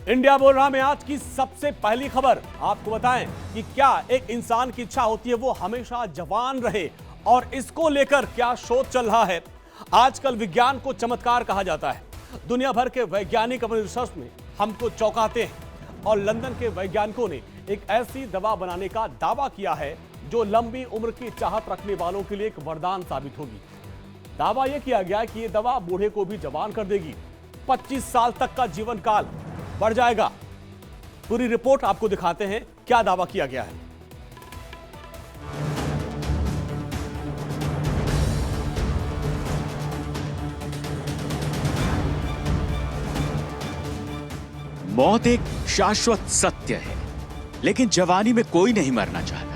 India बोल रहा में आज की सबसे पहली खबर आपको बताएं कि क्या एक इंसान की इच्छा होती है वो हमेशा जवान रहे और इसको लेकर क्या शोध चल रहा है। आजकल विज्ञान को चमत्कार कहा जाता है। दुनिया भर के वैज्ञानिक अपने रिसर्च में हमको चौंकाते हैं और लंदन के वैज्ञानिकों ने एक ऐसी दवा बनाने का दावा किया है जो लंबी उम्र की चाहत रखने वालों के लिए एक वरदान साबित होगी। दावा यह किया गया कि यह दवा बूढ़े को भी जवान कर देगी। 25 साल तक का जीवन काल बढ़ जाएगा। पूरी रिपोर्ट आपको दिखाते हैं क्या दावा किया गया है। मौत एक शाश्वत सत्य है, लेकिन जवानी में कोई नहीं मरना चाहता।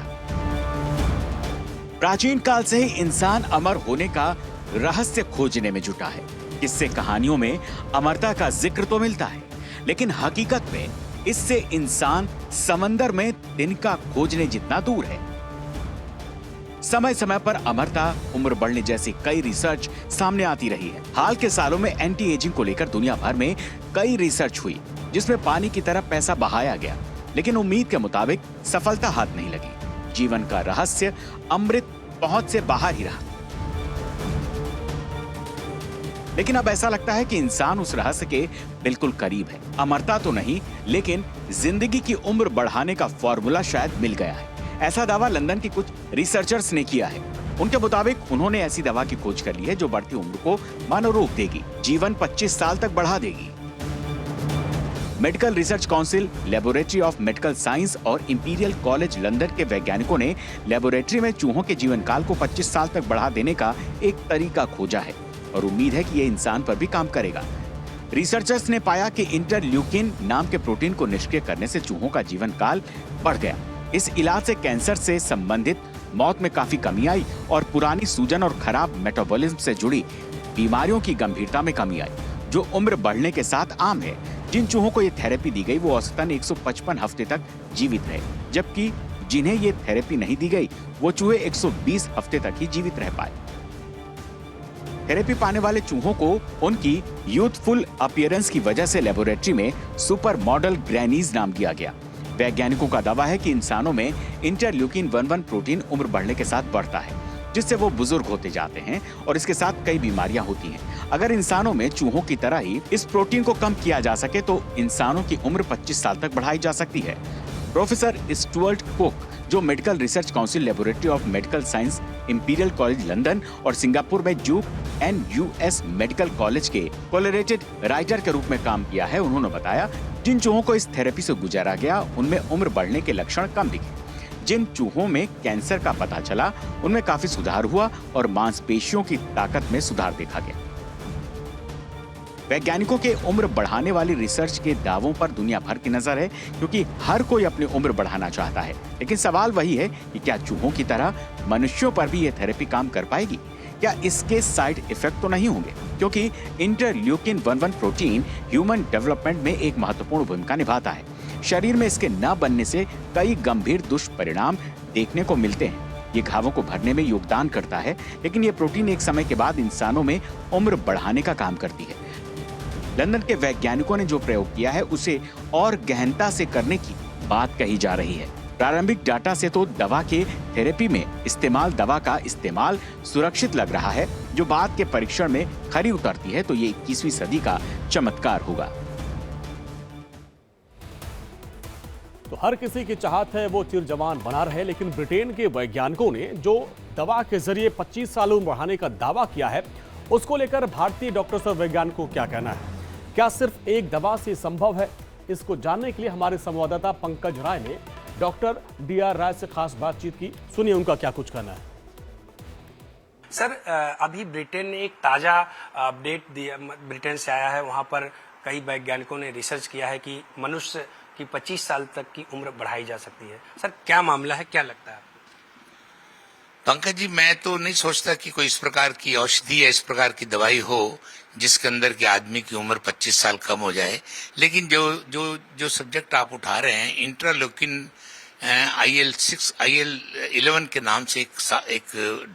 प्राचीन काल से ही इंसान अमर होने का रहस्य खोजने में जुटा है। किस्से कहानियों में अमरता का जिक्र तो मिलता है, लेकिन हकीकत में इससे इंसान समंदर में तिनका खोजने जितना दूर है। समय समय पर अमरता, उम्र बढ़ने जैसी कई रिसर्च सामने आती रही है। हाल के सालों में एंटी एजिंग को लेकर दुनिया भर में कई रिसर्च हुई, जिसमें पानी की तरह पैसा बहाया गया, लेकिन उम्मीद के मुताबिक सफलता हाथ नहीं लगी। जीवन का रहस्य अमृत पहुंच से बाहर ही रहा। लेकिन अब ऐसा लगता है कि इंसान उस रहस्य के बिल्कुल करीब है। अमरता तो नहीं, लेकिन जिंदगी की उम्र बढ़ाने का फॉर्मूला शायद मिल गया है। ऐसा दावा लंदन के कुछ रिसर्चर्स ने किया है। उनके मुताबिक उन्होंने ऐसी दवा की खोज कर ली है जो बढ़ती उम्र को मानो रोक देगी, जीवन 25 साल तक बढ़ा देगी। Medical research council, laboratory of medical science और इंपीरियल कॉलेज लंदन के वैज्ञानिकों ने लेबोरेटरी में चूहों के जीवन काल को 25 साल तक बढ़ा देने का एक तरीका खोजा है और उम्मीद है कि यह इंसान पर भी काम करेगा। रिसर्चर्स ने पाया कि इंटरल्यूकिन नाम के प्रोटीन को निष्क्रिय करने से चूहों का जीवन काल बढ़ गया। इस इलाज से कैंसर से संबंधित मौत में काफी कमी आई और पुरानी सूजन और खराब मेटाबॉलिज्म से जुड़ी बीमारियों की गंभीरता में कमी आई, जो उम्र बढ़ने के साथ आम है। जिन चूहों को ये थेरेपी दी गई वो औसतन 155 हफ्ते तक जीवित रहे, जबकि जिन्हें ये थेरेपी नहीं दी गई वो चूहे 120 हफ्ते तक ही जीवित रह पाए। थेरेपी पाने वाले चूहों को उनकी यूथफुल अपीयरेंस की वजह से लेबोरेटरी में सुपर मॉडल ग्रैनीज नाम दिया गया। वैज्ञानिकों का दावा है कि इंसानों में इंटरल्यूकिन 11 प्रोटीन उम्र बढ़ने के साथ बढ़ता है, जिससे वो बुजुर्ग होते जाते हैं और इसके साथ कई बीमारियां होती हैं। अगर इंसानों में चूहों की तरह ही इस प्रोटीन को कम किया जा सके तो इंसानों की उम्र 25 साल तक बढ़ाई जा सकती है। प्रोफेसर स्टुअर्ट कुक, जो medical research council, laboratory of medical science, imperial college London और सिंगापुर में जूक NUS मेडिकल कॉलेज के कोलरेटेड राइटर के रूप में काम किया है, उन्होंने बताया जिन चूहों को इस थेरेपी से गुजारा गया उनमें उम्र बढ़ने के लक्षण कम दिखे। जिन चूहों में कैंसर का पता चला उनमें काफी सुधार हुआ और मांसपेशियों की ताकत में सुधार देखा गया। वैज्ञानिकों के उम्र बढ़ाने वाली रिसर्च के दावों पर दुनिया भर की नजर है, क्योंकि हर कोई अपनी उम्र बढ़ाना चाहता है। लेकिन सवाल वही है कि क्या चूहों की तरह मनुष्यों पर भी यह थेरेपी काम कर पाएगी? क्या इसके साइड इफेक्ट तो नहीं होंगे? क्योंकि इंटरल्यूकिन 11 प्रोटीन ह्यूमन डेवलपमेंट में एक महत्वपूर्ण भूमिका निभाता है। शरीर में इसके न बनने से कई गंभीर दुष्परिणाम देखने को मिलते हैं। ये घावों को भरने में योगदान करता है, लेकिन ये प्रोटीन एक समय के बाद इंसानों में उम्र बढ़ाने का काम करती है। लंदन के वैज्ञानिकों ने जो प्रयोग किया है उसे और गहनता से करने की बात कही जा रही है। प्रारंभिक डाटा से तो दवा के थेरेपी में दवा का इस्तेमाल सुरक्षित लग रहा है। जो बाद के परीक्षण में खरी उतरती है तो ये 21वीं सदी का चमत्कार होगा। तो हर किसी की चाहत है वो चिर जवान बना रहे, लेकिन ब्रिटेन के वैज्ञानिकों ने जो दवा के जरिए 25 साल उम्र बढ़ाने का दावा किया है उसको लेकर भारतीय डॉक्टर्स और वैज्ञानिकों को क्या कहना है? क्या सिर्फ एक दवा से संभव है? इसको जानने के लिए हमारे संवाददाता पंकज राय ने डॉक्टर DR राय से खास बातचीत की। सुनिए उनका क्या कुछ कहना है। सर, अभी ब्रिटेन ने एक ताजा अपडेट दिया, ब्रिटेन से आया है। वहां पर कई वैज्ञानिकों ने रिसर्च किया है कि मनुष्य की 25 साल तक की उम्र बढ़ाई जा सकती है। सर, क्या मामला है, क्या लगता है? पंकज जी, मैं तो नहीं सोचता कि कोई इस प्रकार की औषधि या इस प्रकार की दवाई हो जिसके अंदर के आदमी की उम्र 25 साल कम हो जाए। लेकिन जो सब्जेक्ट आप उठा रहे हैं, इंटरल्यूकिन IL-6 IL-11 के नाम से एक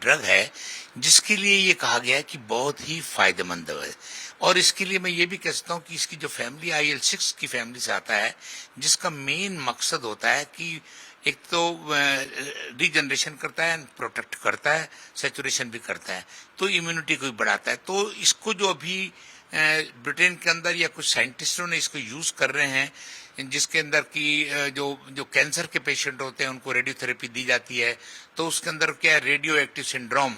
ड्रग है, जिसके लिए ये कहा गया है कि बहुत ही फायदेमंद है। और इसके लिए मैं ये भी कह सकता हूँ कि इसकी जो फैमिली IL-6 की फैमिली से आता है, जिसका मेन मकसद होता है कि एक तो रीजनरेशन करता है, प्रोटेक्ट करता है, सैचुरेशन भी करता है, तो इम्यूनिटी को भी बढ़ाता है। तो इसको जो अभी ब्रिटेन के अंदर या कुछ साइंटिस्टों ने इसको यूज कर रहे हैं, जिसके अंदर की जो कैंसर के पेशेंट होते हैं उनको रेडियोथेरेपी दी जाती है, तो उसके अंदर क्या radio active syndrome,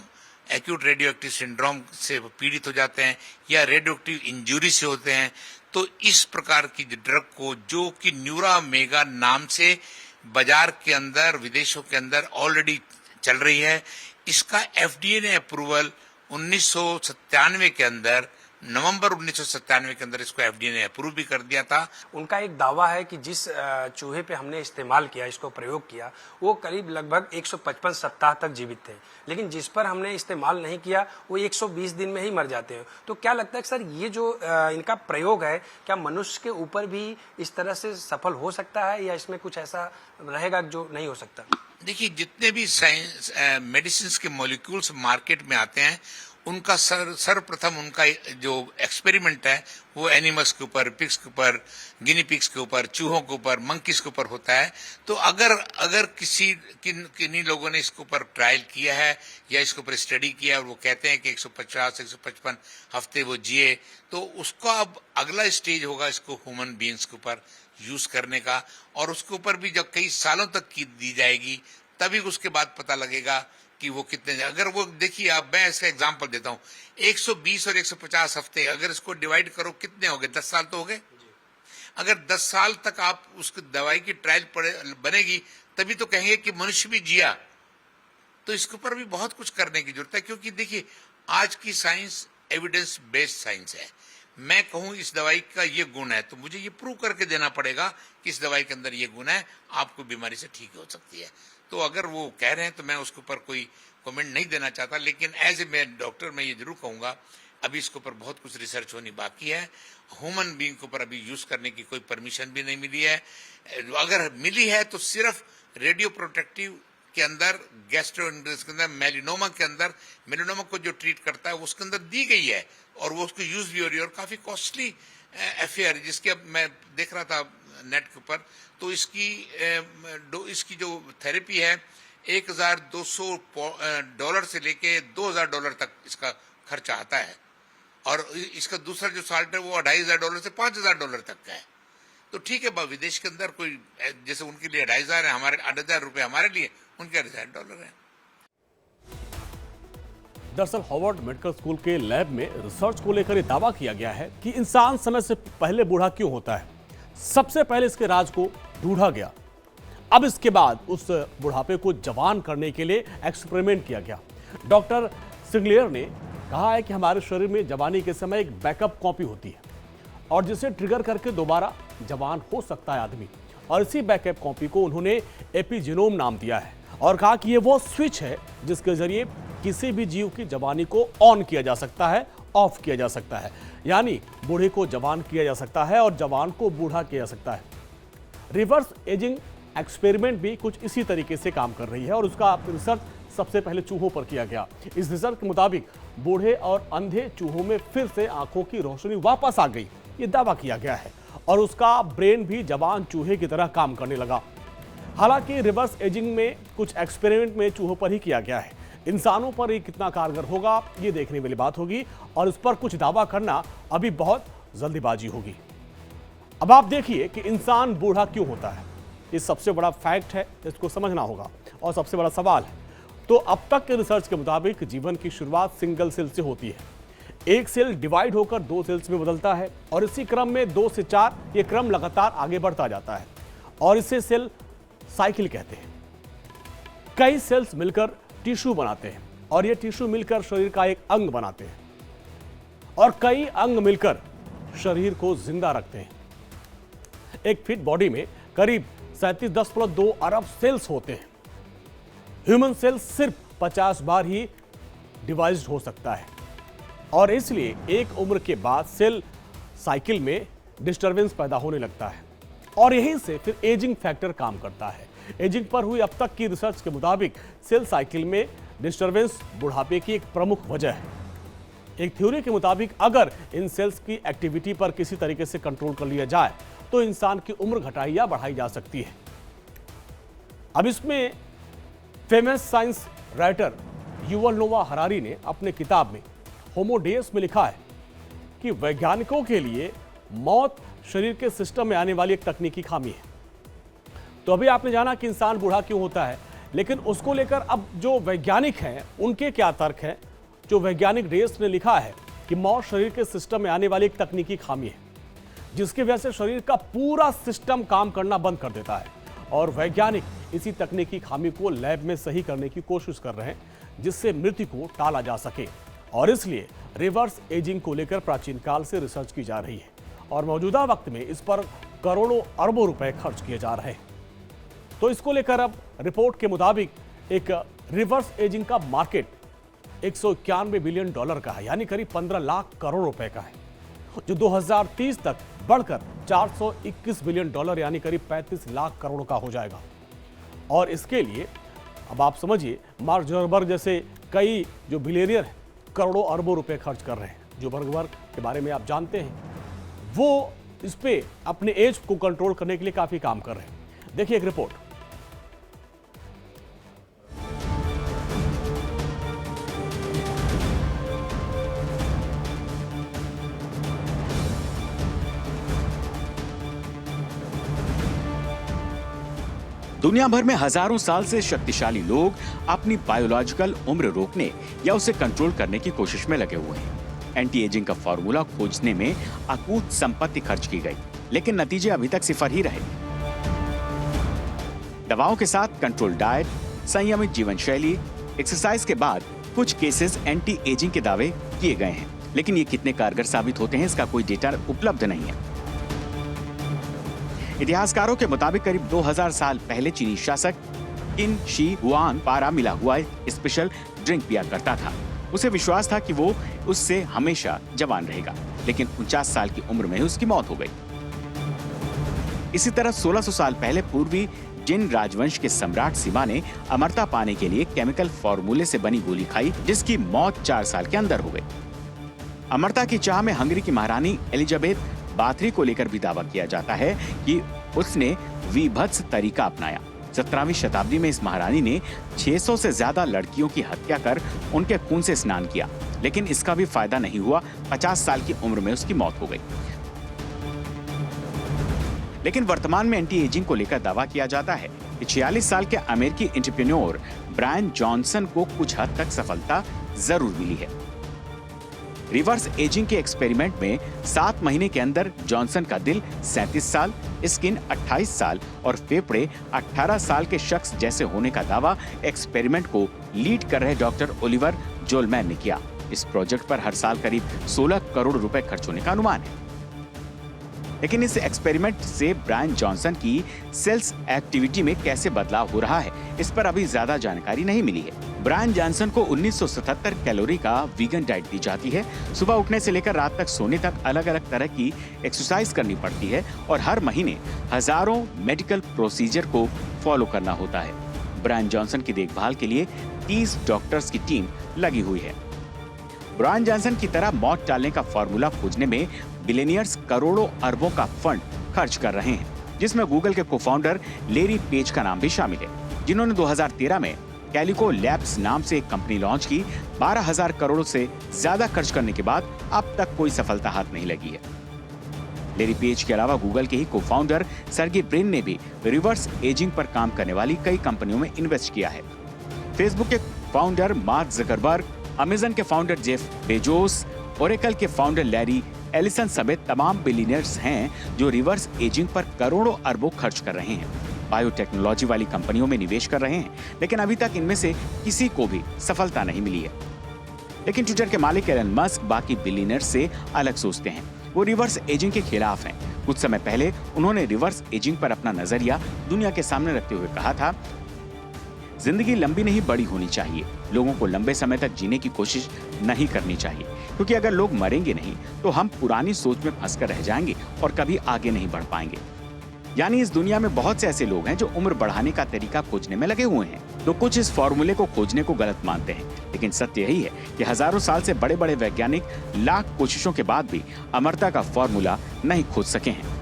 acute radio active syndrome से पीड़ित हो जाते हैं या रेडियो एक्टिव इंजुरी से होते हैं। तो इस प्रकार की ड्रग को, जो कि न्यूरामेगा नाम से बाजार के अंदर, विदेशों के अंदर ऑलरेडी चल रही है, इसका FDA ने अप्रूवल 1997 के अंदर, नवंबर 1997 के अंदर इसको FDA ने अप्रूव भी कर दिया था। उनका एक दावा है कि जिस चूहे पे हमने इस्तेमाल किया, इसको प्रयोग किया, वो करीब लगभग 155 सप्ताह तक जीवित थे, लेकिन जिस पर हमने इस्तेमाल नहीं किया वो 120 दिन में ही मर जाते हैं। तो क्या लगता है सर, ये जो इनका प्रयोग है, क्या मनुष्य के ऊपर भी इस तरह से सफल हो सकता है, या इसमें कुछ ऐसा रहेगा जो नहीं हो सकता? देखिए, जितने भी साइंस मेडिसिन के मॉलिक्यूल्स मार्केट में आते हैं, उनका सर्वप्रथम उनका जो एक्सपेरिमेंट है वो एनिमल्स के ऊपर, पिग्स के ऊपर, गिनी पिग्स के ऊपर, चूहों के ऊपर, मंकीज के ऊपर होता है। तो अगर किन्हीं लोगों ने इसके ऊपर ट्रायल किया है या इसके ऊपर स्टडी किया है और वो कहते हैं कि 150-155 हफ्ते वो जिए, तो उसका अब अगला स्टेज होगा इसको ह्यूमन बीइंग्स के ऊपर यूज करने का, और उसके ऊपर भी जब कई सालों तक की दी जाएगी, तभी उसके बाद पता लगेगा कि वो कितने। अगर वो देखिए, अब मैं इसका एग्जांपल देता हूँ, 120 और 150 हफ्ते, अगर इसको डिवाइड करो कितने हो गए? 10 साल तो हो गए। अगर 10 साल तक आप उसकी दवाई की ट्रायल बनेगी, तभी तो कहेंगे कि मनुष्य भी जिया। तो इसके ऊपर भी बहुत कुछ करने की जरूरत है, क्योंकि देखिए, आज की साइंस एविडेंस बेस्ड साइंस है। मैं कहूं इस दवाई का ये गुण है, तो मुझे ये प्रूव करके देना पड़ेगा कि इस दवाई के अंदर ये गुण है, आपको बीमारी से ठीक हो सकती है। तो अगर वो कह रहे हैं तो मैं उसके ऊपर कोई कमेंट नहीं देना चाहता, लेकिन एज ए मैं डॉक्टर मैं ये जरूर कहूंगा, अभी इसके ऊपर बहुत कुछ रिसर्च होनी बाकी है। ह्यूमन बीइंग के ऊपर अभी यूज करने की कोई परमिशन भी नहीं मिली है। अगर मिली है तो सिर्फ रेडियो प्रोटेक्टिव के अंदर, गैस्ट्रोएंटेरोइनस के अंदर, मेलिनोमा के अंदर, मेलिनोमा को जो ट्रीट करता है उसके अंदर दी गई है, और वो उसको यूज भी हो रही है, और काफी कॉस्टली अफेयर, जिसके अब मैं देख रहा था नेट के ऊपर, तो इसकी जो थेरेपी है $1,200 से लेके $2,000 तक इसका खर्चा आता है, और इसका दूसरा जो साल्ट है वो $2,500 से $5,000 तक का है। तो ठीक है, विदेश के अंदर कोई, जैसे उनके लिए 2,500 है, हमारे $8,000 हमारे लिए, उनके $8,000 है। दरअसल हार्वर्ड मेडिकल स्कूल के लैब में रिसर्च को लेकर यह दावा किया गया है कि इंसान समय से पहले बूढ़ा क्यों होता है। सबसे पहले इसके राज को ढूंढा गया, अब इसके बाद उस बुढ़ापे को जवान करने के लिए एक्सपेरिमेंट किया गया। डॉक्टर सिंगलियर ने कहा है कि हमारे शरीर में जवानी के समय एक बैकअप कॉपी होती है, और जिसे ट्रिगर करके दोबारा जवान हो सकता है आदमी, और इसी बैकअप कॉपी को उन्होंने एपिजीनोम नाम दिया है, और कहा कि ये वो स्विच है जिसके जरिए किसी भी जीव की जवानी को ऑन किया जा सकता है, ऑफ किया जा सकता है, यानी बूढ़े को जवान किया जा सकता है और जवान को बूढ़ा किया जा सकता है। रिवर्स एजिंग एक्सपेरिमेंट भी कुछ इसी तरीके से काम कर रही है, और उसका रिसर्च सबसे पहले चूहों पर किया गया। इस रिसर्च के मुताबिक बूढ़े और अंधे चूहों में फिर से आंखों की रोशनी वापस आ गई, ये दावा किया गया है, और उसका ब्रेन भी जवान चूहे की तरह काम करने लगा। हालांकि रिवर्स एजिंग में कुछ एक्सपेरिमेंट में चूहों पर ही किया गया है, इंसानों पर ये कितना कारगर होगा ये देखने वाली बात होगी, और इस पर कुछ दावा करना अभी बहुत जल्दीबाजी होगी। अब आप देखिए कि इंसान बूढ़ा क्यों होता है, ये सबसे बड़ा फैक्ट है, इसको समझना होगा, और सबसे बड़ा सवाल है। तो अब तक के रिसर्च के मुताबिक जीवन की शुरुआत सिंगल सेल से होती है, एक सेल डिवाइड होकर 2 सेल्स में बदलता है, और इसी क्रम में 2 से 4 ये क्रम लगातार आगे बढ़ता जाता है, और इसे सेल साइकिल कहते हैं। कई सेल्स मिलकर टिश्यू बनाते हैं, और ये टिश्यू मिलकर शरीर का एक अंग बनाते हैं, और कई अंग मिलकर शरीर को जिंदा रखते हैं। एक फिट बॉडी में करीब 37.2 अरब सेल्स होते हैं। ह्यूमन सेल सिर्फ 50 बार ही डिवाइड हो सकता है, और इसलिए एक उम्र के बाद सेल साइकिल में डिस्टरबेंस पैदा होने लगता है, और यहीं से फिर एजिंग फैक्टर काम करता है। एजिंग पर हुई अब तक की रिसर्च के मुताबिक सेल साइकिल में डिस्टर्बेंस बुढ़ापे की एक प्रमुख वजह है। एक थ्योरी के मुताबिक अगर इन सेल्स की एक्टिविटी पर किसी तरीके से कंट्रोल कर लिया जाए तो इंसान की उम्र घटाई या बढ़ाई जा सकती है। अब इसमें फेमस साइंस राइटर युवल नोवा हरारी ने अपने किताब में होमो डेस में लिखा है कि वैज्ञानिकों के लिए मौत शरीर के सिस्टम में आने वाली एक तकनीकी खामी है। तो अभी आपने जाना कि इंसान बूढ़ा क्यों होता है, लेकिन उसको लेकर अब जो वैज्ञानिक हैं उनके क्या तर्क हैं। जो वैज्ञानिक डेस ने लिखा है कि मौत शरीर के सिस्टम में आने वाली एक तकनीकी खामी है जिसकी वजह से शरीर का पूरा सिस्टम काम करना बंद कर देता है, और वैज्ञानिक इसी तकनीकी खामी को लैब में सही करने की कोशिश कर रहे हैं जिससे मृत्यु को टाला जा सके। और इसलिए रिवर्स एजिंग को लेकर प्राचीन काल से रिसर्च की जा रही है और मौजूदा वक्त में इस पर करोड़ों अरबों रुपए खर्च किए जा रहे हैं। तो इसको लेकर अब रिपोर्ट के मुताबिक एक रिवर्स एजिंग का मार्केट 191 बिलियन डॉलर का है, यानी करीब 15 लाख करोड़ रुपए का है, जो 2030 तक बढ़कर 421 बिलियन डॉलर यानी करीब 35 लाख करोड़ का हो जाएगा। और इसके लिए अब आप समझिए मार्क जुकरबर्ग जैसे कई जो बिलियनियर हैं करोड़ों अरबों रुपए खर्च कर रहे हैं। जुकरबर्ग के बारे में आप जानते हैं, वो इस पे अपने एज को कंट्रोल करने के लिए काफी काम कर रहे हैं। देखिए एक रिपोर्ट। दुनिया भर में हजारों साल से शक्तिशाली लोग अपनी बायोलॉजिकल उम्र रोकने या उसे कंट्रोल करने की कोशिश में लगे हुए हैं। एंटी एजिंग का फॉर्मूला खोजने में अकूत संपत्ति खर्च की गई, लेकिन नतीजे अभी तक सिफर ही रहे। दवाओं के साथ कंट्रोल डाइट, संयमित जीवन शैली, एक्सरसाइज के बाद कुछ केसेस एंटी एजिंग के दावे किए गए हैं, लेकिन ये कितने कारगर साबित होते हैं इसका कोई डेटा उपलब्ध नहीं है। इतिहासकारों के मुताबिक करीब 2000 साल पहले चीनी शासक किन शी हुआंग पारा मिला हुआ स्पेशल ड्रिंक पिया करता था। उसे विश्वास था कि वो उससे हमेशा जवान रहेगा, लेकिन 49 साल की उम्र में उसकी मौत हो गई। इसी तरह 1600 साल पहले पूर्वी जिन राजवंश के सम्राट सिमा ने अमरता पाने के लिए केमिकल फॉर्मूले से बनी गोली खाई, जिसकी मौत 4 साल के अंदर हो गई। अमरता की चाह में हंगरी की महारानी एलिजाबेथ बाथरी को लेकर भी दावा किया जाता है कि उसने विभत्स तरीका अपनाया। 17वीं शताब्दी में इस महारानी ने 600 से ज्यादा लड़कियों की हत्या कर उनके खून से स्नान किया, लेकिन इसका भी फायदा नहीं हुआ। 50 साल की उम्र में उसकी मौत हो गई। लेकिन वर्तमान में एंटी एजिंग को लेकर दावा किया जाता है कि 46 साल के अमेरिकी एंटरप्रेन्योर ब्रायन जॉनसन को कुछ हद तक सफलता जरूर मिली है। रिवर्स एजिंग के एक्सपेरिमेंट में 7 महीने के अंदर जॉनसन का दिल 37 साल, स्किन 28 साल और फेफड़े 18 साल के शख्स जैसे होने का दावा एक्सपेरिमेंट को लीड कर रहे डॉक्टर ओलिवर जोलमैन ने किया। इस प्रोजेक्ट पर हर साल करीब 16 करोड़ रुपए खर्च होने का अनुमान है। लेकिन इस एक्सपेरिमेंट से ब्रायन जॉनसन की सेल्स एक्टिविटी में कैसे बदलाव हो रहा है, इस पर अभी ज्यादा जानकारी नहीं मिली है। ब्रायन जॉनसन को 1977 कैलोरी का वीगन डाइट दी जाती है। सुबह उठने से लेकर रात तक सोने तक अलग अलग तरह की एक्सरसाइज करनी पड़ती है और हर महीने हजारों मेडिकल प्रोसीजर को फॉलो करना होता है। ब्रायन जॉनसन की देखभाल के लिए 30 डॉक्टर्स की टीम लगी हुई है। ब्रायन जॉनसन की तरह मौत टालने का फॉर्मूला खोजने में बिलियनियर्स करोड़ों अरबों का फंड खर्च कर रहे हैं, जिसमें गूगल के को-फाउंडर लेरी पेज का नाम भी शामिल है, जिन्होंने 2013 में कैलिको लैब्स नाम से एक कंपनी लॉन्च की। 12,000 करोड़ से ज्यादा खर्च करने के बाद अब तक कोई सफलता हाथ नहीं लगी है। लेरी पेज के अलावा गूगल के ही को-फाउंडर सर्गे ब्रिन ने भी रिवर्स एजिंग पर काम करने वाली कई कंपनियों में इन्वेस्ट किया है। फेसबुक के फाउंडर मार्क जुकरबर्ग, अमेजन के फाउंडर जेफ बेजोस, ओरेकल के फाउंडर लैरी एलिसन समेत तमाम बिलियनियर्स हैं जो रिवर्स एजिंग पर करोड़ों अरबों खर्च कर रहे हैं। बायोटेक्नोलॉजी वाली कंपनियों में निवेश कर रहे हैं, लेकिन अभी तक इनमें से किसी को भी सफलता नहीं मिली है। लेकिन ट्विटर के मालिक एलन मस्क बाकी बिलियनियर्स से अलग सोचते हैं। वो रिवर्स एजिंग के खिलाफ हैं। कुछ समय पहले उन्होंने रिवर्स एजिंग पर अपना नजरिया दुनिया के सामने रखते हुए कहा था, जिंदगी लंबी नहीं बड़ी होनी चाहिए। लोगों को लंबे समय तक जीने की कोशिश नहीं करनी चाहिए, क्योंकि अगर लोग मरेंगे नहीं तो हम पुरानी सोच में फंसकर रह जाएंगे और कभी आगे नहीं बढ़ पाएंगे। यानी इस दुनिया में बहुत से ऐसे लोग हैं जो उम्र बढ़ाने का तरीका खोजने में लगे हुए हैं। तो कुछ इस फॉर्मूले को खोजने को गलत मानते हैं, लेकिन सत्य यही है कि हजारों साल से बड़े बड़े वैज्ञानिक लाख कोशिशों के बाद भी अमरता का फॉर्मूला नहीं खोज सके हैं।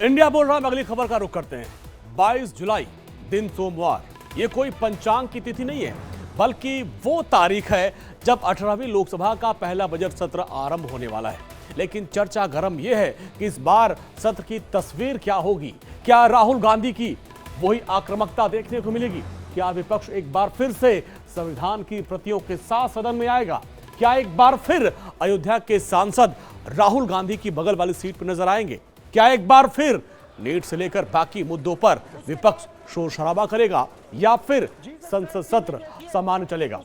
इंडिया बोल रहा है, अगली खबर का रुख करते हैं। 22 जुलाई दिन सोमवार, ये कोई पंचांग की तिथि नहीं है, बल्कि वो तारीख है जब 18वीं लोकसभा का पहला बजट सत्र आरंभ होने वाला है। लेकिन चर्चा गर्म यह है कि इस बार सत्र की तस्वीर क्या होगी। क्या राहुल गांधी की वही आक्रामकता देखने को मिलेगी? क्या विपक्ष एक बार फिर से संविधान की प्रतियों के साथ सदन में आएगा? क्या एक बार फिर अयोध्या के सांसद राहुल गांधी की बगल वाली सीट पर नजर आएंगे? क्या एक बार फिर नीट से लेकर बाकी मुद्दों पर विपक्ष शोर शराबा करेगा, या फिर संसद सत्र सामान्य चलेगा?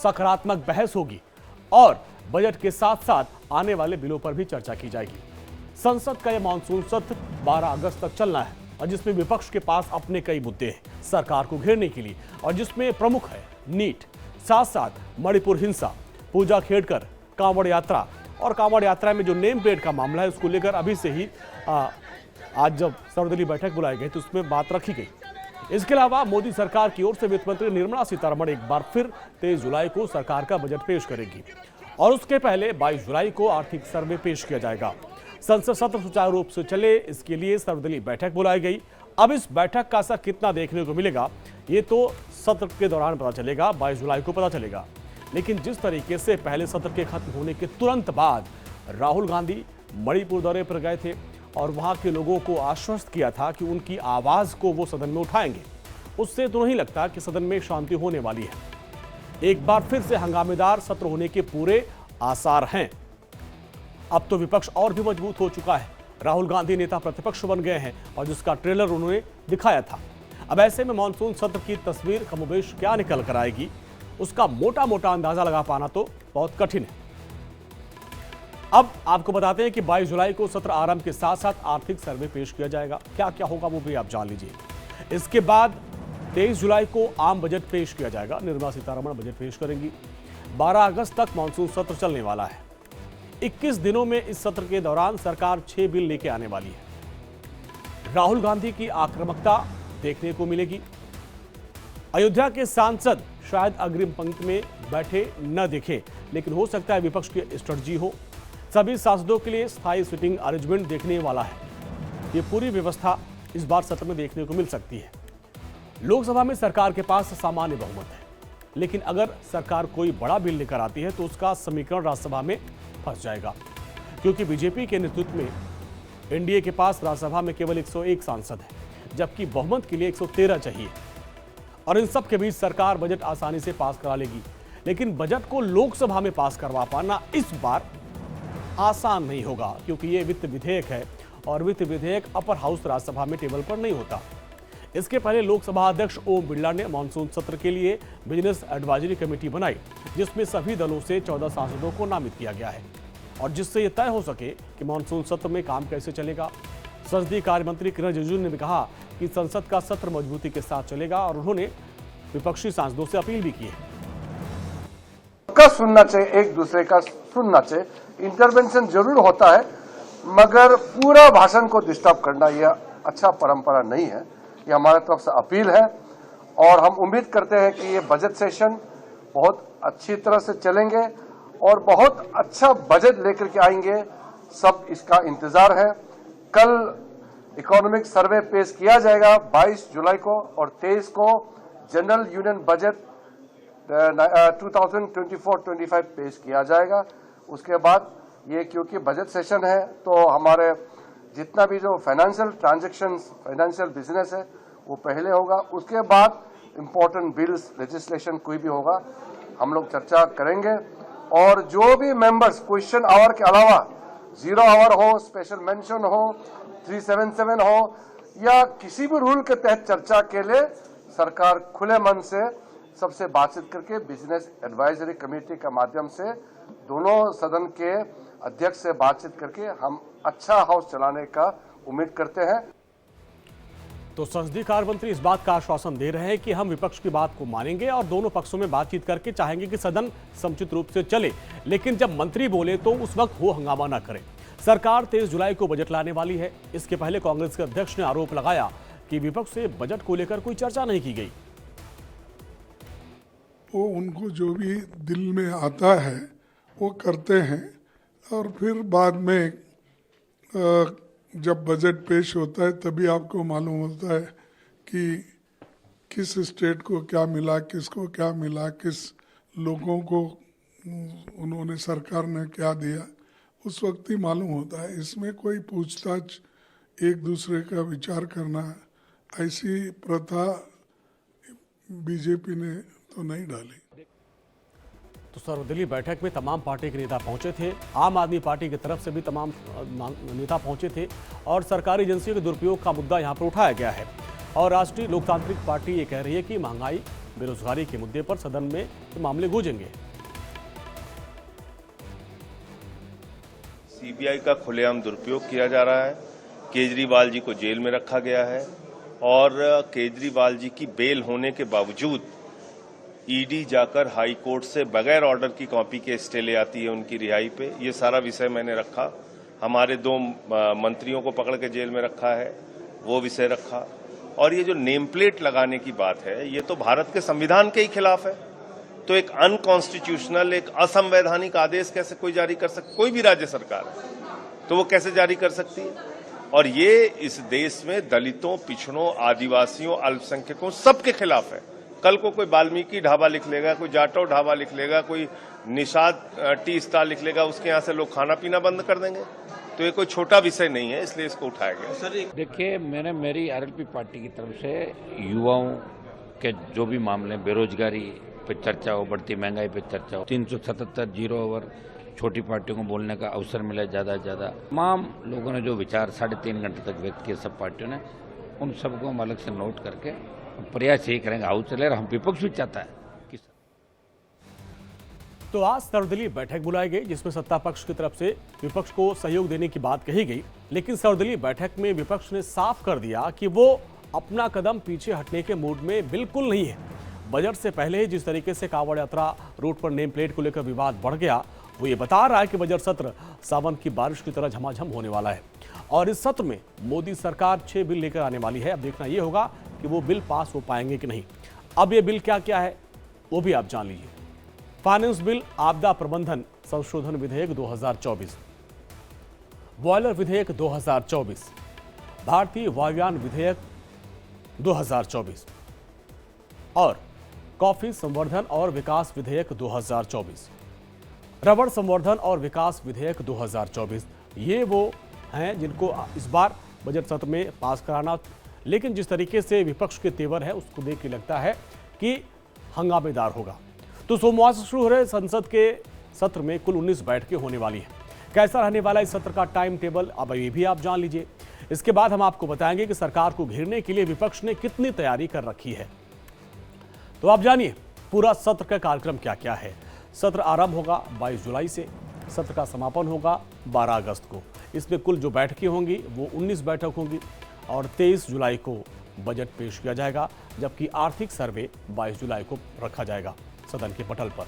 सकारात्मक बहस होगी और बजट के साथ साथ आने वाले बिलों पर भी चर्चा की जाएगी। संसद का यह मानसून सत्र 12 अगस्त तक चलना है और जिसमें विपक्ष के पास अपने कई मुद्दे हैं सरकार को घेरने के लिए, और जिसमें प्रमुख है नीट, साथ साथ मणिपुर हिंसा, पूजा खेड़कर, कांवड़ यात्रा, और कांवड़ यात्रा में जो नेम प्लेट का मामला है उसको लेकर अभी से ही आज जब सर्वदलीय बैठक बुलाई गई तो उसमें बात रखी गई। इसके अलावा मोदी सरकार की ओर से वित्त मंत्री निर्मला सीतारमण एक बार फिर 23 जुलाई को सरकार का बजट पेश करेगी और उसके पहले 22 जुलाई को आर्थिक सर्वे पेश किया जाएगा। संसद सत्र सुचारू रूप से चले, इसके लिए सर्वदलीय बैठक बुलाई गई। अब इस बैठक का असर कितना देखने को मिलेगा ये तो सत्र के दौरान पता चलेगा, 22 जुलाई को पता चलेगा। लेकिन जिस तरीके से पहले सत्र के खत्म होने के तुरंत बाद राहुल गांधी मणिपुर दौरे पर गए थे और वहां के लोगों को आश्वस्त किया था कि उनकी आवाज को वो सदन में उठाएंगे, उससे तो नहीं लगता कि सदन में शांति होने वाली है। एक बार फिर से हंगामेदार सत्र होने के पूरे आसार हैं। अब तो विपक्ष और भी मजबूत हो चुका है। राहुल गांधी नेता प्रतिपक्ष बन गए हैं और जिसका ट्रेलर उन्होंने दिखाया था। अब ऐसे में मानसून सत्र की तस्वीर कमोबेश क्या निकल कर आएगी, उसका मोटा मोटा अंदाजा लगा पाना तो बहुत कठिन है। अब आपको बताते हैं कि 22 जुलाई को सत्र आरंभ के साथ साथ आर्थिक सर्वे पेश किया जाएगा। क्या क्या होगा वो भी आप जान लीजिए। इसके बाद 23 जुलाई को आम बजट पेश किया जाएगा। निर्मला सीतारमण बजट पेश करेंगी। 12 अगस्त तक मानसून सत्र चलने वाला है। 21 दिनों में इस सत्र के दौरान सरकार 6 बिल लेके आने वाली है। राहुल गांधी की आक्रामकता देखने को मिलेगी। अयोध्या के सांसद शायद अग्रिम पंक्ति में बैठे न दिखे, लेकिन हो सकता है विपक्ष की स्ट्रेटजी हो। सभी सांसदों के लिए स्थायी सिटिंग अरेंजमेंट देखने वाला है। ये पूरी व्यवस्था इस बार सत्र में देखने को मिल सकती है। लोकसभा में सरकार के पास सामान्य बहुमत है, लेकिन अगर सरकार कोई बड़ा बिल लेकर आती है तो उसका समीकरण राज्यसभा में फंस जाएगा, क्योंकि बीजेपी के नेतृत्व में एनडीए के पास राज्यसभा में केवल 101 सांसद है, जबकि बहुमत के लिए 113 चाहिए। और इन सब के बीच सरकार बजट आसानी से पास करा लेगी, लेकिन बजट को लोकसभा में पास करवा पाना इस बार आसान नहीं होगा, क्योंकि ये वित्त विधेयक है और वित्त विधेयक अपर हाउस राज्यसभा में टेबल पर नहीं होता। इसके पहले लोकसभा अध्यक्ष ओम बिरला ने मानसून सत्र के लिए बिजनेस एडवाइजरी कमेटी बनाई, जिसमें सभी दलों से 14 सांसदों को नामित किया गया है, और जिससे यह तय हो सके कि मानसून सत्र में काम कैसे चलेगा। संसदीय कार्य मंत्री किरण रिजिजू ने भी कहा कि संसद का सत्र मजबूती के साथ चलेगा, और उन्होंने विपक्षी सांसदों से अपील भी की है। सुनना चाहिए, एक दूसरे का सुनना चाहिए। इंटरवेंशन जरूर होता है, मगर पूरा भाषण को डिस्टर्ब करना यह अच्छा परंपरा नहीं है। ये हमारे तरफ से अपील है, और हम उम्मीद करते हैं कि ये बजट सेशन बहुत अच्छी तरह से चलेंगे और बहुत अच्छा बजट लेकर के आएंगे। सब इसका इंतजार है। कल इकोनॉमिक सर्वे पेश किया जाएगा 22 जुलाई को, और 23 को जनरल यूनियन बजट 2024-25 पेश किया जाएगा। उसके बाद ये क्योंकि बजट सेशन है तो हमारे जितना भी जो फाइनेंशियल ट्रांजैक्शंस, फाइनेंशियल बिजनेस है वो पहले होगा। उसके बाद इंपॉर्टेंट बिल्स, लेजिस्लेशन कोई भी होगा, हम लोग चर्चा करेंगे। और जो भी मेंबर्स क्वेश्चन आवर के अलावा 0 आवर हो, स्पेशल मेंशन हो, 377 हो, या किसी भी रूल के तहत चर्चा के लिए सरकार खुले मन से सबसे बातचीत करके बिजनेस एडवाइजरी कमेटी के माध्यम से दोनों सदन के अध्यक्ष से बातचीत करके हम अच्छा हाउस चलाने का उम्मीद करते हैं। तो संसदीय कार्य मंत्री इस बात का आश्वासन दे रहे हैं कि हम विपक्ष की बात को मानेंगे और दोनों पक्षों में बातचीत करके चाहेंगे कि सदन समुचित रूप से चले, लेकिन जब मंत्री बोले तो उस वक्त हो हंगामा ना करें। सरकार 23 जुलाई को बजट लाने वाली है। इसके पहले कांग्रेस के अध्यक्ष ने आरोप लगाया कि विपक्ष से बजट को लेकर कोई चर्चा नहीं की गई। वो उनको जो भी दिल में आता है वो करते हैं और फिर बाद में जब बजट पेश होता है तभी आपको मालूम होता है कि किस स्टेट को क्या मिला, किसको क्या मिला, किस लोगों को उन्होंने सरकार ने क्या दिया, उस वक्त ही मालूम होता है। इसमें कोई पूछताछ एक दूसरे का विचार करना ऐसी प्रथा बीजेपी ने तो नहीं डाली। तो सर्वदलीय बैठक में तमाम पार्टी के नेता पहुंचे थे। आम आदमी पार्टी की तरफ से भी तमाम नेता पहुंचे थे और सरकारी एजेंसियों के दुरुपयोग का मुद्दा यहां पर उठाया गया है। और राष्ट्रीय लोकतांत्रिक पार्टी ये कह रही है कि महंगाई, बेरोजगारी के मुद्दे पर सदन में ये मामले गूंजेंगे। सीबीआई का खुलेआम दुरुपयोग किया जा रहा है। केजरीवाल जी को जेल में रखा गया है और केजरीवाल जी की बेल होने के बावजूद ईडी जाकर हाई कोर्ट से बगैर ऑर्डर की कॉपी के स्टे ले आती है उनकी रिहाई पे। ये सारा विषय मैंने रखा। हमारे 2 मंत्रियों को पकड़ के जेल में रखा है, वो विषय रखा। और ये जो नेम प्लेट लगाने की बात है, ये तो भारत के संविधान के ही खिलाफ है। तो एक अनकॉन्स्टिट्यूशनल, एक असंवैधानिक आदेश कैसे कोई जारी कर सकती, कोई भी राज्य सरकार है तो वो कैसे जारी कर सकती है? और ये इस देश में दलितों, पिछड़ों, आदिवासियों, अल्पसंख्यकों सबके खिलाफ है। कल को कोई वाल्मीकि ढाबा लिख लेगा, कोई जाटव ढाबा लिख लेगा, कोई निषाद टी स्टॉल लिख लेगा, उसके यहाँ से लोग खाना पीना बंद कर देंगे। तो ये कोई छोटा विषय नहीं है, इसलिए इसको उठाया गया। देखिए, मेरी आरएलपी पार्टी की तरफ से युवाओं के जो भी मामले, बेरोजगारी पे चर्चा हो, बढ़ती महंगाई पे चर्चा हो, 377 0 ओवर छोटी पार्टियों को बोलने का अवसर मिला ज़्यादा से ज़्यादा। तमाम लोगों ने जो विचार 3.5 घंटे तक व्यक्त किए सब पार्टियों ने, उन सबको हम अलग से नोट करके प्रयास यही करेंगे, हाउस चले, हम विपक्ष भी चाहता है कि। तो आज सर्वदलीय बैठक बुलाई गई जिसमें सत्ता पक्ष की तरफ से विपक्ष को सहयोग देने की बात कही गई, लेकिन सर्वदलीय बैठक में विपक्ष ने साफ कर दिया कि वो अपना कदम पीछे हटने के मूड में बिल्कुल नहीं है। बजट से पहले ही जिस तरीके से कांवड़ यात्रा रूट पर नेम प्लेट को लेकर विवाद बढ़ गया, वो ये बता रहा है कि बजट सत्र सावन की बारिश की तरह झमाझम होने वाला है। और इस सत्र में मोदी सरकार 6 बिल लेकर आने वाली है। अब देखना यह होगा कि वो बिल पास हो पाएंगे कि नहीं। अब ये बिल क्या क्या है वो भी आप जान लीजिए। फाइनेंस बिल, आपदा प्रबंधन संशोधन विधेयक 2024, बॉयलर विधेयक 2024, भारतीय वायुयान विधेयक 2024 और कॉफी संवर्धन और विकास विधेयक 2024, रबड़ संवर्धन और विकास विधेयक 2024। ये वो हैं जिनको इस बार बजट सत्र में पास कराना, लेकिन जिस तरीके से विपक्ष के तेवर है उसको देख के लगता है कि हंगामेदार होगा। तो सोमवार से शुरू हो रहे संसद के सत्र में कुल 19 बैठकें होने वाली हैं। कैसा रहने वाला इस सत्र का टाइम टेबल, अब ये भी आप जान लीजिए। इसके बाद हम आपको बताएंगे कि सरकार को घेरने के लिए विपक्ष ने कितनी तैयारी कर रखी है। तो आप जानिए पूरा सत्र का कार्यक्रम क्या क्या है। सत्र आरंभ होगा 22 जुलाई से, सत्र का समापन होगा 12 अगस्त को। इसमें कुल जो बैठकें होंगी वो 19 बैठक होंगी और 23 जुलाई को बजट पेश किया जाएगा, जबकि आर्थिक सर्वे 22 जुलाई को रखा जाएगा सदन के पटल पर।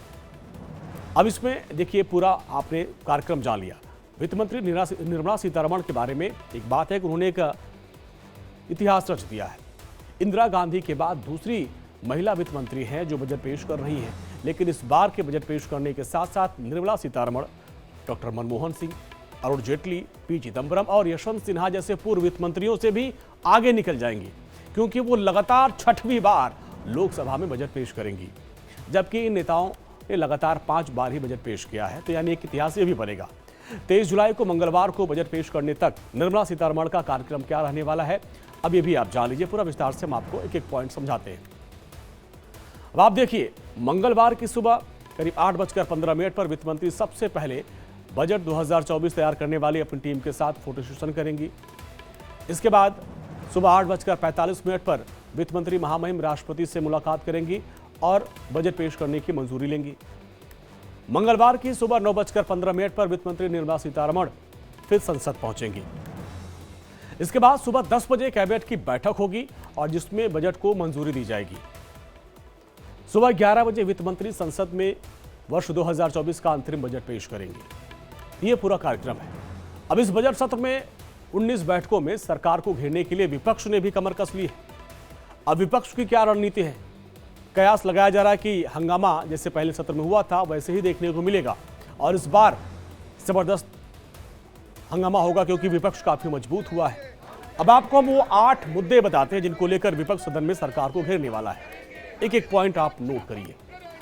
अब इसमें देखिए पूरा आपने कार्यक्रम जान लिया। वित्त मंत्री निर्मला सीतारमण के बारे में एक बात है कि उन्होंने एक इतिहास रच दिया है। इंदिरा गांधी के बाद दूसरी महिला वित्त मंत्री हैं जो बजट पेश कर रही हैं, लेकिन इस बार के बजट पेश करने के साथ साथ निर्मला सीतारमण डॉक्टर मनमोहन सिंह, अरुण जेटली, पी चिदम्बरम और यशवंत सिन्हा जैसे पूर्व वित्त मंत्रियों से भी आगे निकल जाएंगी, क्योंकि वो लगातार 6वीं बार लोकसभा में बजट पेश करेंगी, जबकि इन नेताओं ने लगातार 5 बार ही बजट पेश किया है। तो यानी एक इतिहास ये भी बनेगा। 23 जुलाई को मंगलवार को बजट पेश करने तक निर्मला सीतारमण का कार्यक्रम क्या रहने वाला है, अब ये भी आप जान लीजिए। पूरा विस्तार से हम आपको एक एक पॉइंट समझाते हैं। अब आप देखिए, मंगलवार की सुबह करीब 8:15 पर वित्त मंत्री सबसे पहले बजट 2024 तैयार करने वाली अपनी टीम के साथ फोटो सेशन करेंगी। इसके बाद सुबह 8:45 पर वित्त मंत्री महामहिम राष्ट्रपति से मुलाकात करेंगी और बजट पेश करने की मंजूरी लेंगी। मंगलवार की सुबह 9:15 पर वित्त मंत्री निर्मला सीतारमण फिर संसद पहुंचेंगी। इसके बाद सुबह 10 बजे कैबिनेट की बैठक होगी और जिसमें बजट को मंजूरी दी जाएगी। सुबह 11 बजे वित्त मंत्री संसद में वर्ष 2024 का अंतरिम बजट पेश करेंगे। ये पूरा कार्यक्रम है। अब इस बजट सत्र में 19 बैठकों में सरकार को घेरने के लिए विपक्ष ने भी कमर कस ली है। अब विपक्ष की क्या रणनीति है? कयास लगाया जा रहा है कि हंगामा जैसे पहले सत्र में हुआ था वैसे ही देखने को मिलेगा और इस बार जबरदस्त हंगामा होगा क्योंकि विपक्ष काफी मजबूत हुआ है। अब आपको हम वो 8 मुद्दे बताते हैं जिनको लेकर विपक्ष सदन में सरकार को घेरने वाला है। एक एक पॉइंट आप नोट करिए।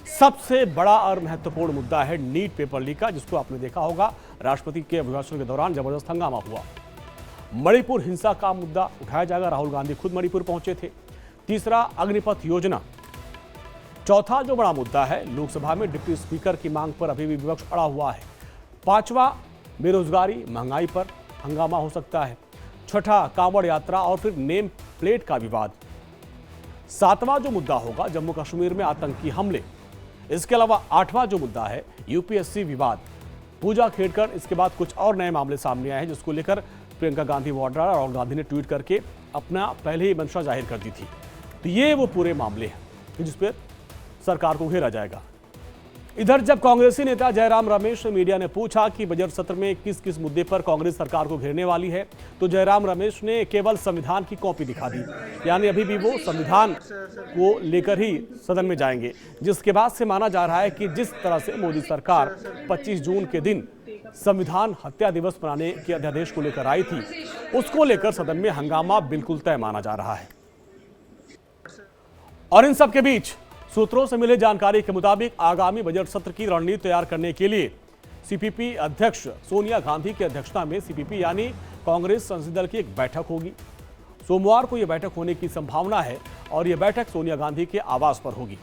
सबसे बड़ा और महत्वपूर्ण मुद्दा है नीट पेपर लीक का, जिसको आपने देखा होगा राष्ट्रपति के अभिभाषण के दौरान जबरदस्त हंगामा हुआ। मणिपुर हिंसा का मुद्दा उठाया जाएगा, राहुल गांधी खुद मणिपुर पहुंचे थे। तीसरा, अग्निपथ योजना। चौथा जो बड़ा मुद्दा है, लोकसभा में डिप्टी स्पीकर की मांग पर अभी भी विपक्ष अड़ा हुआ है। पांचवा, बेरोजगारी महंगाई पर हंगामा हो सकता है। छठा, कांवड़ यात्रा और फिर नेम प्लेट का विवाद। सातवां जो मुद्दा होगा, जम्मू कश्मीर में आतंकी हमले। इसके अलावा आठवां जो मुद्दा है, यूपीएससी विवाद। पूजा खेड़कर इसके बाद कुछ और नए मामले सामने आए हैं जिसको लेकर प्रियंका गांधी वाड्रा और राहुल गांधी ने ट्वीट करके अपना पहले ही मंशा जाहिर कर दी थी। तो ये वो पूरे मामले हैं जिस पर सरकार को घेरा जाएगा। इधर जब कांग्रेसी नेता जयराम रमेश से मीडिया ने पूछा कि बजट सत्र में किस किस मुद्दे पर कांग्रेस सरकार को घेरने वाली है, तो जयराम रमेश ने केवल संविधान की कॉपी दिखा दी। यानी अभी भी वो संविधान को लेकर ही सदन में जाएंगे, जिसके बाद से माना जा रहा है कि जिस तरह से मोदी सरकार 25 जून के दिन संविधान हत्या दिवस मनाने के अध्यादेश को लेकर आई थी, उसको लेकर सदन में हंगामा बिल्कुल तय माना जा रहा है। और इन सबके बीच सूत्रों से मिले जानकारी के मुताबिक आगामी बजट सत्र की रणनीति तैयार करने के लिए सीपीपी अध्यक्ष सोनिया गांधी की अध्यक्षता में सीपीपी यानी कांग्रेस संसदीय दल की एक बैठक होगी। सोमवार को यह बैठक होने की संभावना है और यह बैठक सोनिया गांधी के आवास पर होगी।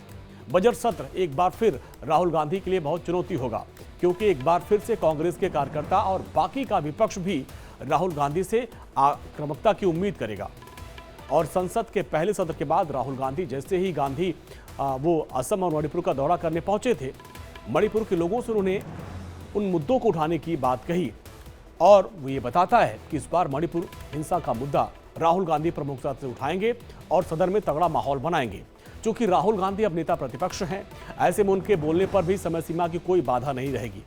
बजट सत्र एक बार फिर राहुल गांधी के लिए बहुत चुनौती होगा, क्योंकि एक बार फिर से कांग्रेस के कार्यकर्ता और बाकी का विपक्ष भी राहुल गांधी से आक्रामकता की उम्मीद करेगा। और संसद के पहले सत्र के बाद राहुल गांधी जैसे ही वो असम और मणिपुर का दौरा करने पहुंचे थे, मणिपुर के लोगों से उन्होंने उन मुद्दों को उठाने की बात कही और वो ये बताता है कि इस बार मणिपुर हिंसा का मुद्दा राहुल गांधी प्रमुखता से उठाएंगे और सदन में तगड़ा माहौल बनाएंगे। क्योंकि राहुल गांधी अब नेता प्रतिपक्ष हैं, ऐसे में उनके बोलने पर भी समय सीमा की कोई बाधा नहीं रहेगी।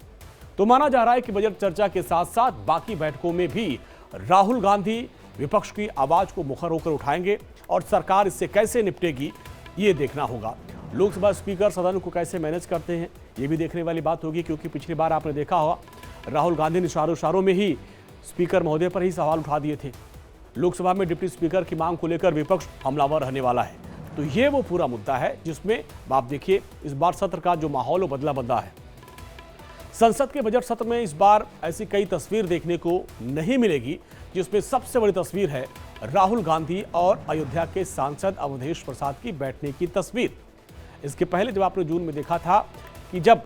तो माना जा रहा है कि बजट चर्चा के साथ साथ बाकी बैठकों में भी राहुल गांधी विपक्ष की आवाज को मुखर होकर उठाएंगे और सरकार इससे कैसे निपटेगी ये देखना होगा। लोकसभा स्पीकर सदन को कैसे मैनेज करते हैं ये भी देखने वाली बात होगी, क्योंकि पिछली बार आपने देखा होगा राहुल गांधी ने इशारों में ही स्पीकर महोदय पर ही सवाल उठा दिए थे। लोकसभा में डिप्टी स्पीकर की मांग को लेकर विपक्ष हमलावर रहने वाला है। तो ये वो पूरा मुद्दा है जिसमें आप देखिए इस बार सत्र का जो माहौल वो बदला है। संसद के बजट सत्र में इस बार ऐसी कई तस्वीर देखने को नहीं मिलेगी, जिसमें सबसे बड़ी तस्वीर है राहुल गांधी और अयोध्या के सांसद अवधेश प्रसाद की बैठने की तस्वीर। इसके पहले जब आपने जून में देखा था कि जब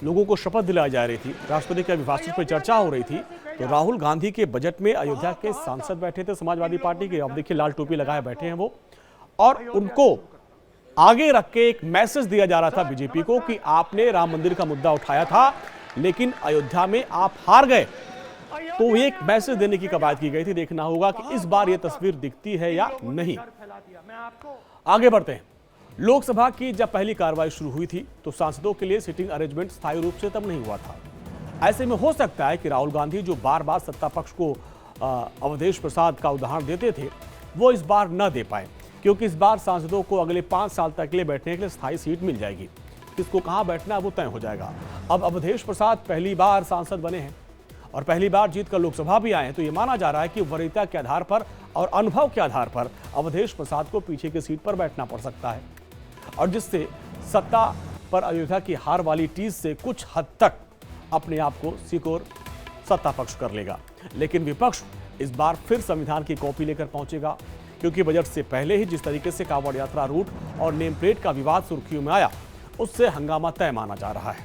लोगों को शपथ दिलाई जा रही थी, राष्ट्रपति के अभिभाषण पर चर्चा हो रही थी, तो राहुल गांधी के बजट में अयोध्या के सांसद बैठे थे समाजवादी पार्टी के। अब देखिए लाल टोपी लगाए बैठे हैं वो, और उनको आगे रख के एक मैसेज दिया जा रहा था बीजेपी को कि आपने राम मंदिर का मुद्दा उठाया था लेकिन अयोध्या में आप हार गए। तो एक मैसेज देने की कवायद की गई थी। देखना होगा कि इस बार यह तस्वीर दिखती है या नहीं। आगे बढ़ते हैं। लोकसभा की जब पहली कार्रवाई शुरू हुई थी तो सांसदों के लिए सिटिंग अरेंजमेंट स्थायी रूप से तब नहीं हुआ था। ऐसे में हो सकता है कि राहुल गांधी जो बार बार सत्ता पक्ष को अवधेश प्रसाद का उदाहरण देते थे वो इस बार न दे पाए, क्योंकि इस बार सांसदों को अगले 5 साल तक के लिए बैठने के लिए स्थायी सीट मिल जाएगी। किसको कहां बैठना है वो तय हो जाएगा। अब अवधेश प्रसाद पहली बार सांसद बने हैं और पहली बार जीतकर लोकसभा भी आए हैं, तो ये माना जा रहा है कि वरीयता के आधार पर और अनुभव के आधार पर अवधेश प्रसाद को पीछे की सीट पर बैठना पड़ सकता है, और जिससे सत्ता पर अयोध्या की हार वाली टीज से कुछ हद तक अपने आप को सिकोर सत्ता पक्ष कर लेगा। लेकिन विपक्ष इस बार फिर संविधान की कॉपी लेकर पहुंचेगा, क्योंकि बजट से पहले ही जिस तरीके से कांवड़ यात्रा रूट और नेम प्लेट का विवाद सुर्खियों में आया, उससे हंगामा तय माना जा रहा है।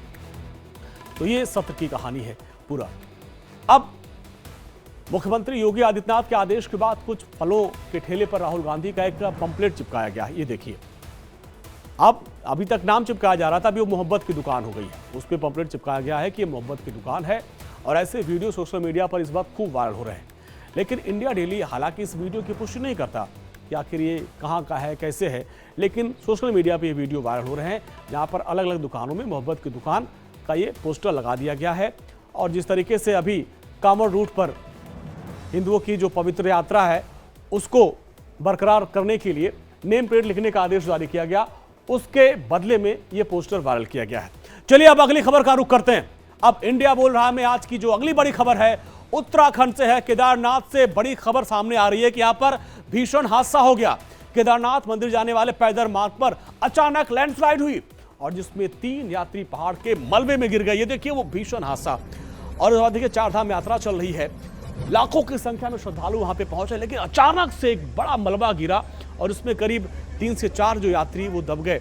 तो ये सत्र की कहानी है पूरा। अब मुख्यमंत्री योगी आदित्यनाथ के आदेश के बाद कुछ फलों के ठेले पर राहुल गांधी का एक पंपलेट चिपकाया गया है। ये देखिए, अब अभी तक नाम चिपकाया जा रहा था, अभी वो मोहब्बत की दुकान हो गई है। उस पर पंपलेट चिपकाया गया है कि ये मोहब्बत की दुकान है, और ऐसे वीडियो सोशल मीडिया पर इस वक्त खूब वायरल हो रहे हैं। लेकिन इंडिया डेली हालांकि इस वीडियो की पुष्टि नहीं करता कि आखिर ये कहाँ का है, कैसे है, लेकिन सोशल मीडिया पे ये वीडियो वायरल हो रहे हैं जहाँ पर अलग अलग दुकानों में मोहब्बत की दुकान का ये पोस्टर लगा दिया गया है। और जिस तरीके से अभी कांवड़ रूट पर हिंदुओं की जो पवित्र यात्रा है उसको बरकरार करने के लिए नेम प्लेट लिखने का आदेश जारी किया गया। उसके बदले में यह पोस्टर वायरल किया गया है। चलिए अब अगली खबर का रुख करते हैं। अब इंडिया बोल रहा में आज की जो अगली बड़ी खबर है उत्तराखंड से है। केदारनाथ से बड़ी खबर सामने आ रही है कि यहां पर भीषण हादसा हो गया। केदारनाथ मंदिर जाने वाले पैदल मार्ग पर अचानक लैंडस्लाइड हुई और जिसमें 3 यात्री पहाड़ के मलबे में गिर गए। ये देखिए वो भीषण हादसा। और देखिए चारधाम यात्रा चल रही है, लाखों की संख्या में श्रद्धालु वहां पे पहुंचे, लेकिन अचानक से एक बड़ा मलबा गिरा और उसमें करीब 3 से 4 जो यात्री वो दब गए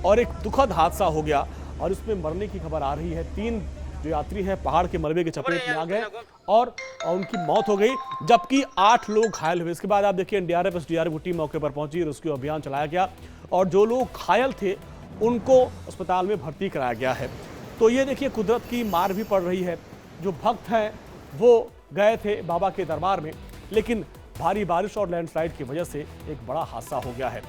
और एक दुखद हादसा हो गया और इसमें मरने की खबर आ रही है। 3 जो यात्री है पहाड़ के मलबे के चपेट में आ गए और उनकी मौत हो गई, जबकि 8 लोग घायल हुए। इसके बाद आप देखिए एनडीआरएफ एसडीआरएफ की टीम मौके पर पहुंची, रेस्क्यू अभियान चलाया गया और जो लोग घायल थे उनको अस्पताल में भर्ती कराया गया है। तो ये देखिए कुदरत की मार भी पड़ रही है। जो भक्त हैं वो गए थे बाबा के दरबार में, लेकिन भारी बारिश और लैंडस्लाइड की वजह से एक बड़ा हादसा हो गया है।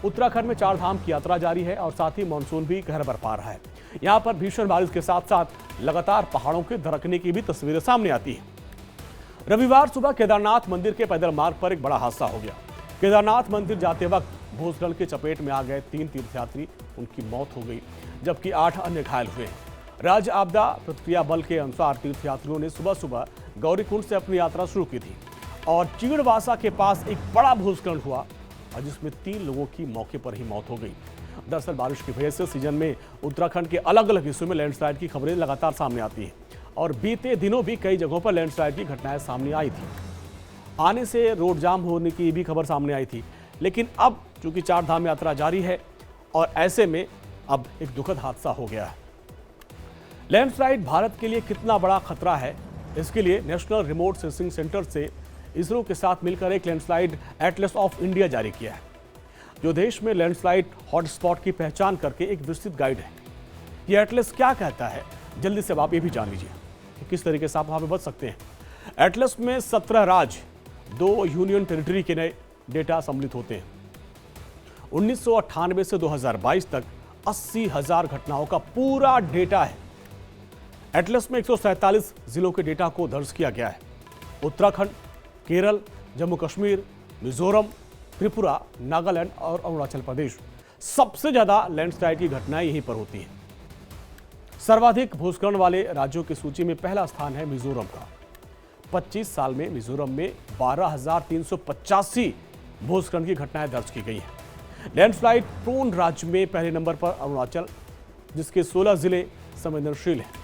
उत्तराखंड में 4 धाम की यात्रा जारी है और साथ ही मानसून भी कहर बरपा रहा है। यहाँ पर भीषण बारिश के साथ साथ लगातार पहाड़ों के दरकने की भी तस्वीरें सामने आती हैं। रविवार सुबह केदारनाथ मंदिर के पैदल मार्ग पर एक बड़ा हादसा हो गया। केदारनाथ मंदिर जाते वक्त भूस्खलन की चपेट में आ गए 3 तीर्थयात्री, उनकी मौत हो गई, जबकि 8 अन्य घायल हुए। राज्य आपदा प्रतिक्रिया बल के अनुसार तीर्थयात्रियों ने सुबह सुबह गौरीकुंड से अपनी यात्रा शुरू की थी और चीड़वासा के पास एक बड़ा भूस्खलन हुआ और जिसमें 3 लोगों की मौके पर ही मौत हो गई। दरअसल बारिश की वजह से सीजन में उत्तराखंड के अलग अलग हिस्सों में लैंडस्लाइड की खबरें लगातार सामने आती हैं और बीते दिनों भी कई जगहों पर लैंडस्लाइड की घटनाएं सामने आई थी। आने से रोड जाम होने की भी खबर सामने आई थी, लेकिन अब चूंकि 4 धाम यात्रा जारी है और ऐसे में अब एक दुखद हादसा हो गया है। लैंडस्लाइड भारत के लिए कितना बड़ा खतरा है, इसके लिए नेशनल रिमोट सेंसिंग सेंटर से इसरो के साथ मिलकर एक लैंडस्लाइड एटलस ऑफ इंडिया जारी किया है, जो देश में लैंडस्लाइड हॉटस्पॉट की पहचान करके एक विस्तृत गाइड है। यह एटलस क्या कहता है, जल्दी से आप ये भी जान लीजिए कि किस तरीके से आप वहां पे बच सकते हैं। एटलस में 17 राज्य, 2 यूनियन टेरिटरी के नए डेटा सम्मिलित होते हैं। 1998 से 2022 तक 80,000 घटनाओं का पूरा डेटा है। एटलस में 147 जिलों के डेटा को दर्ज किया गया है। उत्तराखंड, केरल, जम्मू कश्मीर, मिजोरम, त्रिपुरा, नागालैंड और अरुणाचल प्रदेश, सबसे ज्यादा लैंडस्लाइड की घटनाएं यहीं पर होती हैं। सर्वाधिक भूस्खलन वाले राज्यों की सूची में पहला स्थान है मिजोरम का। 25 साल में मिजोरम में 12,385 भूस्खलन की घटनाएं दर्ज की गई हैं। लैंडस्लाइड प्रोन राज्य में पहले नंबर पर अरुणाचल, जिसके 16 जिले संवेदनशील हैं।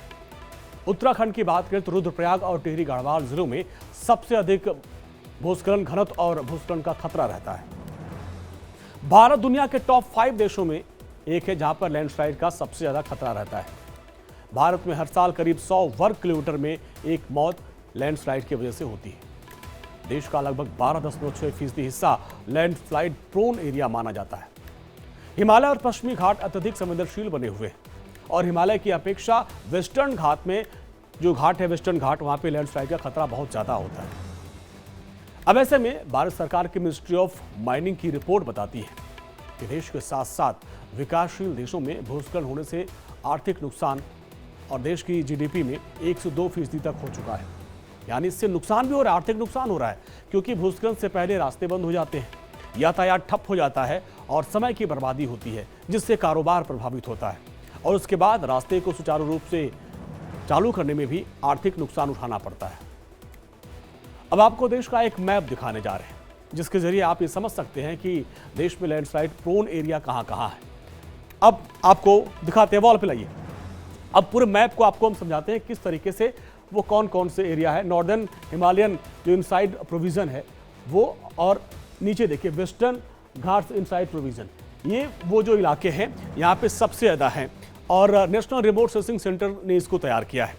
उत्तराखंड की बात करें तो रुद्रप्रयाग और टिहरी गढ़वाल जिलों में सबसे अधिक भूस्खलन घनत्व और भूस्खलन का खतरा रहता है। भारत दुनिया के टॉप 5 देशों में एक है जहां पर लैंडस्लाइड का सबसे ज्यादा खतरा रहता है। भारत में हर साल करीब 100 वर्ग किलोमीटर में एक मौत लैंडस्लाइड की वजह से होती है। देश का लगभग 12.6% हिस्सा लैंडस्लाइड प्रोन एरिया माना जाता है। हिमालय और पश्चिमी घाट अत्यधिक संवेदनशील बने हुए हैं और हिमालय की अपेक्षा वेस्टर्न घाट में जो घाट है, वेस्टर्न घाट, वहां पे लैंडस्लाइड का खतरा बहुत ज्यादा होता है। अब ऐसे में भारत सरकार की मिनिस्ट्री ऑफ माइनिंग की रिपोर्ट बताती है कि देश के साथ साथ विकासशील देशों में भूस्खलन होने से आर्थिक नुकसान और देश की जीडीपी में 1 से 2% तक हो चुका है। यानी इससे नुकसान भी हो रहा है, आर्थिक नुकसान हो रहा है, क्योंकि भूस्खलन से पहले रास्ते बंद हो जाते हैं, यातायात ठप हो जाता है और समय की बर्बादी होती है, जिससे कारोबार प्रभावित होता है और उसके बाद रास्ते को सुचारू रूप से चालू करने में भी आर्थिक नुकसान उठाना पड़ता है। अब आपको देश का एक मैप दिखाने जा रहे हैं, जिसके जरिए आप ये समझ सकते हैं कि देश में लैंडस्लाइड प्रोन एरिया कहां कहां है। अब आपको दिखाते हैं, वॉल पे लाइए। अब पूरे मैप को आपको हम समझाते हैं किस तरीके से वो कौन कौन से एरिया है। नॉर्दर्न हिमालयन जो इनसाइड प्रोविजन है वो, और नीचे देखिए वेस्टर्न घाट्स इनसाइड प्रोविजन, ये वो जो इलाके हैं यहाँ पे सबसे ज़्यादा हैं और नेशनल रिमोट सेंसिंग सेंटर ने इसको तैयार किया है।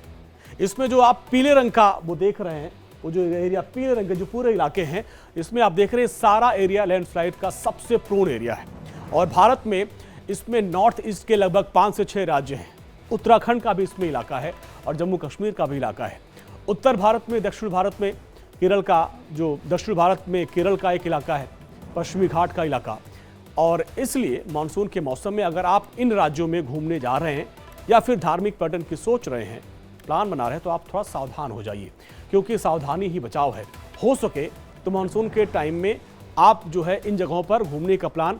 इसमें जो आप पीले रंग का वो देख रहे हैं, वो जो एरिया पीले रंग के जो पूरे इलाके हैं, इसमें आप देख रहे हैं सारा एरिया लैंडस्लाइड का सबसे प्रोन एरिया है। और भारत में इसमें नॉर्थ ईस्ट के लगभग 5 से 6 राज्य हैं। उत्तराखंड का भी इसमें इलाका है और जम्मू कश्मीर का भी इलाका है। उत्तर भारत में, दक्षिण भारत में केरल का, जो दक्षिण भारत में केरल का एक इलाका है, पश्चिमी घाट का इलाका। और इसलिए मानसून के मौसम में अगर आप इन राज्यों में घूमने जा रहे हैं या फिर धार्मिक पर्यटन की सोच रहे हैं प्लान बना रहे हैं तो आप थोड़ा सावधान हो जाइए, क्योंकि सावधानी ही बचाव है। हो सके तो मानसून के टाइम में आप जो है इन जगहों पर घूमने का प्लान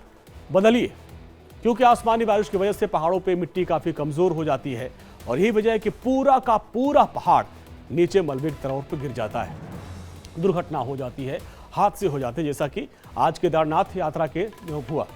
बदलिए, क्योंकि आसमानी बारिश की वजह से पहाड़ों पे मिट्टी काफ़ी कमज़ोर हो जाती है और यही वजह है कि पूरा का पूरा पहाड़ नीचे मलबे की तरफ पर गिर जाता है, दुर्घटना हो जाती है, हादसे हो जाते हैं, जैसा कि आज केदारनाथ यात्रा के हुआ।